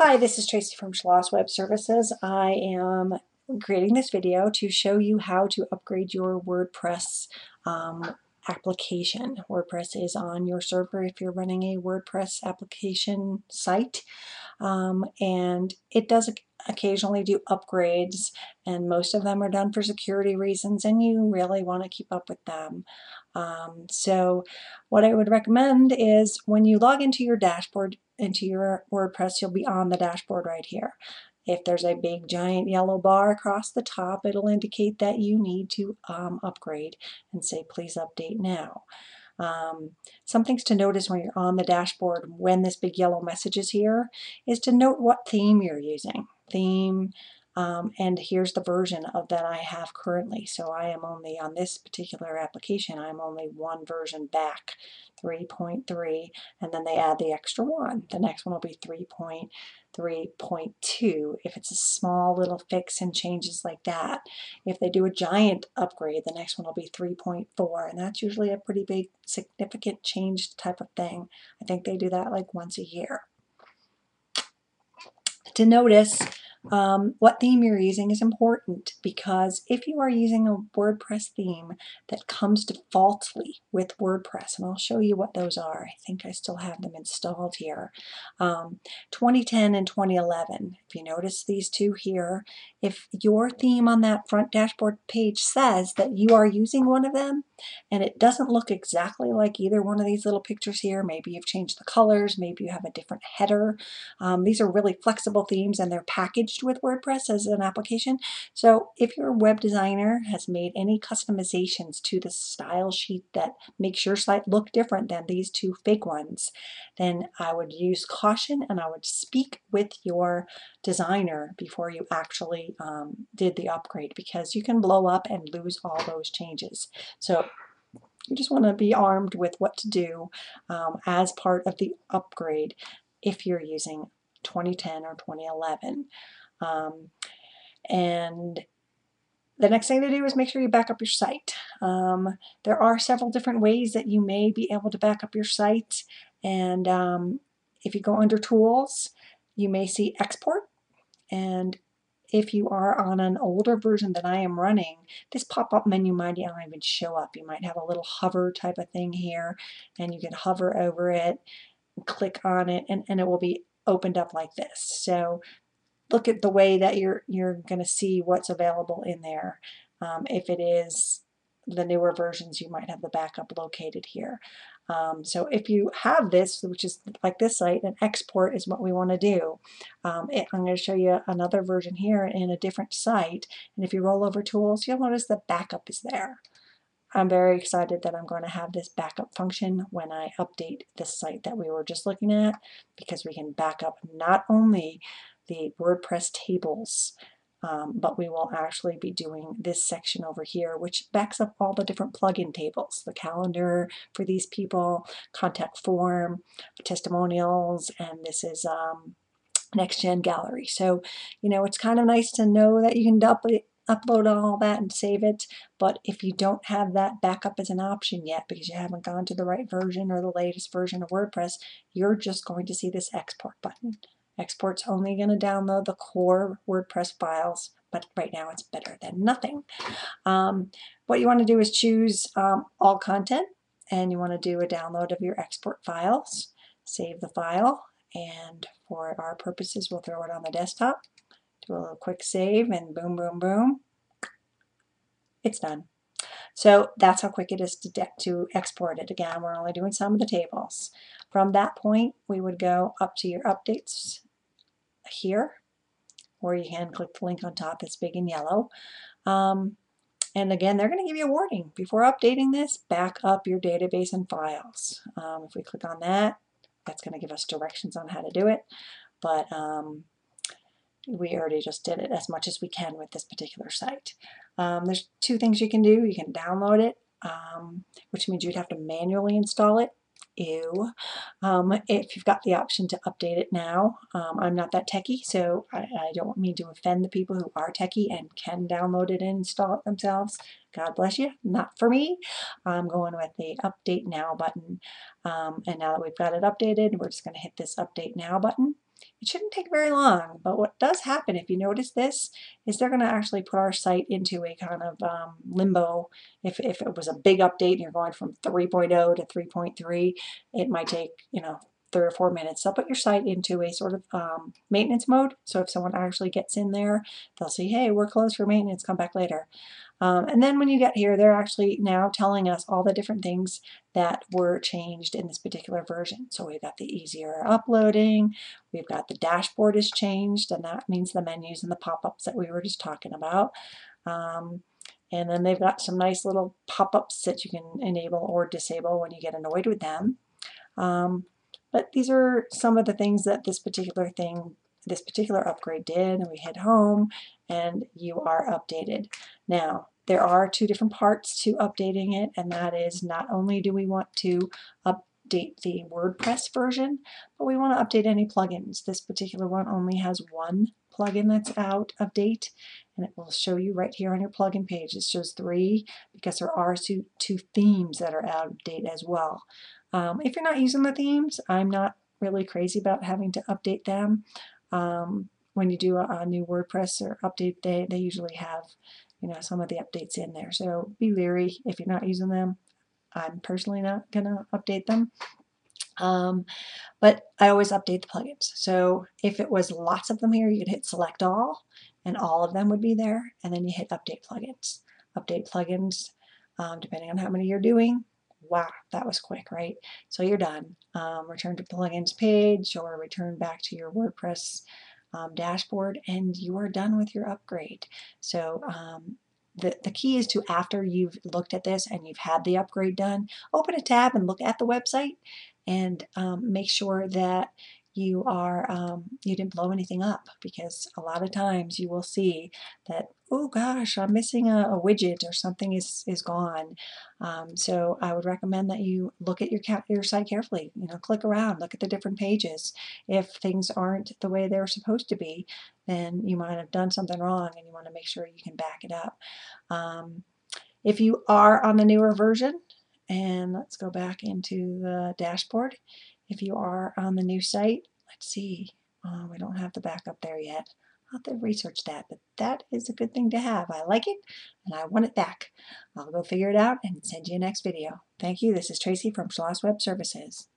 Hi, this is Tracy from Schloss Web Services. I am creating this video to show you how to upgrade your WordPress application. WordPress is on your server if you're running a WordPress application site, and it does occasionally do upgrades, and most of them are done for security reasons, and you really want to keep up with them. So what I would recommend is when you log into your dashboard, into your WordPress, you'll be on the dashboard right here. If there's a big giant yellow bar across the top, it'll indicate that you need to upgrade and say please update now. Some things to notice when you're on the dashboard when this big yellow message is here is to note what theme you're using. And here's the version of that I have currently. So I am only on this particular application, I'm only one version back, 3.3, and then they add the extra one. The next one will be 3.3.2 if it's a small little fix and changes like that. If they do a giant upgrade, the next one will be 3.4, and that's usually a pretty big significant change type of thing. I think they do that like once a year. To notice what theme you're using is important, because if you are using a WordPress theme that comes defaultly with WordPress, and I'll show you what those are. I think I still have them installed here. 2010 and 2011. If you notice these two here, if your theme on that front dashboard page says that you are using one of them, and it doesn't look exactly like either one of these little pictures here, maybe you've changed the colors, maybe you have a different header. These are really flexible themes, and they're packaged with WordPress as an application. So if your web designer has made any customizations to the style sheet that makes your site look different than these two fake ones, then I would use caution, and I would speak with your designer before you actually did the upgrade, because you can blow up and lose all those changes. So you just want to be armed with what to do as part of the upgrade if you're using 2010 or 2011. And the next thing to do is make sure you back up your site. There are several different ways that you may be able to back up your site, and if you go under Tools, you may see Export, and if you are on an older version that I am running, this pop-up menu might not even show up. You might have a little hover type of thing here, and you can hover over it, click on it, and it will be opened up like this. So look at the way that you're going to see what's available in there. If it is the newer versions, you might have the backup located here. So if you have this, which is like this site, an export is what we want to do. I'm going to show you another version here in a different site, and if you roll over Tools, you'll notice the backup is there. I'm very excited that I'm going to have this backup function when I update this site that we were just looking at, because we can back up not only the WordPress tables, but we will actually be doing this section over here, which backs up all the different plugin tables, the calendar for these people, contact form, testimonials, and this is next gen gallery. So, you know, it's kind of nice to know that you can upload all that and save it, but if you don't have that backup as an option yet because you haven't gone to the right version or the latest version of WordPress, you're just going to see this export button. Export's only going to download the core WordPress files, but right now it's better than nothing. What you want to do is choose all content, and you want to do a download of your export files, save the file, and for our purposes we'll throw it on the desktop, do a little quick save, and boom, boom, boom, it's done. So that's how quick it is to export it. Again, we're only doing some of the tables. From that point, we would go up to your updates here, or you can click the link on top that's big and yellow. And again, they're going to give you a warning. Before updating this, back up your database and files. If we click on that, that's going to give us directions on how to do it. But we already just did it as much as we can with this particular site. There's two things you can do. You can download it, which means you'd have to manually install it. Ew. If you've got the option to update it now, I'm not that techie, so I don't mean to offend the people who are techie and can download it and install it themselves. God bless you. Not for me. I'm going with the update now button. And now that we've got it updated, we're just going to hit this update now button. It shouldn't take very long, but what does happen, if you notice this, is they're going to actually put our site into a kind of limbo. If it was a big update and you're going from 3.0 to 3.3, it might take, 3 or 4 minutes. They'll put your site into a sort of maintenance mode. So if someone actually gets in there, they'll say, hey, we're closed for maintenance, come back later. And then when you get here, they're actually now telling us all the different things that were changed in this particular version. So we've got the easier uploading, we've got the dashboard is changed, and that means the menus and the pop-ups that we were just talking about. And then they've got some nice little pop-ups that you can enable or disable when you get annoyed with them. But these are some of the things that this particular upgrade did, and we hit home and you are updated. Now, there are two different parts to updating it, and that is not only do we want to update the WordPress version, but we want to update any plugins. This particular one only has one plugin that's out of date, and it will show you right here on your plugin page. It shows 3 because there are two themes that are out of date as well. If you're not using the themes, I'm not really crazy about having to update them. When you do a new WordPress or update, they usually have, some of the updates in there. So be leery if you're not using them. I'm personally not going to update them. But I always update the plugins. So if it was lots of them here, you could hit select all, and all of them would be there. And then you hit update plugins. Update plugins, depending on how many you're doing. Wow, that was quick, right? So you're done. Return to plugins page or return back to your WordPress dashboard, and you are done with your upgrade. So the key is to, after you've looked at this and you've had the upgrade done, open a tab and look at the website and make sure that you didn't blow anything up, because a lot of times you will see that, oh gosh, I'm missing a widget or something is gone. So I would recommend that you look at your site carefully. Click around, look at the different pages. If things aren't the way they're supposed to be, then you might have done something wrong, and you want to make sure you can back it up. If you are on the newer version, and let's go back into the dashboard. If you are on the new site, let's see, we don't have the backup there yet. I'll have to research that, but that is a good thing to have. I like it, and I want it back. I'll go figure it out and send you a next video. Thank you. This is Tracy from Schloss Web Services.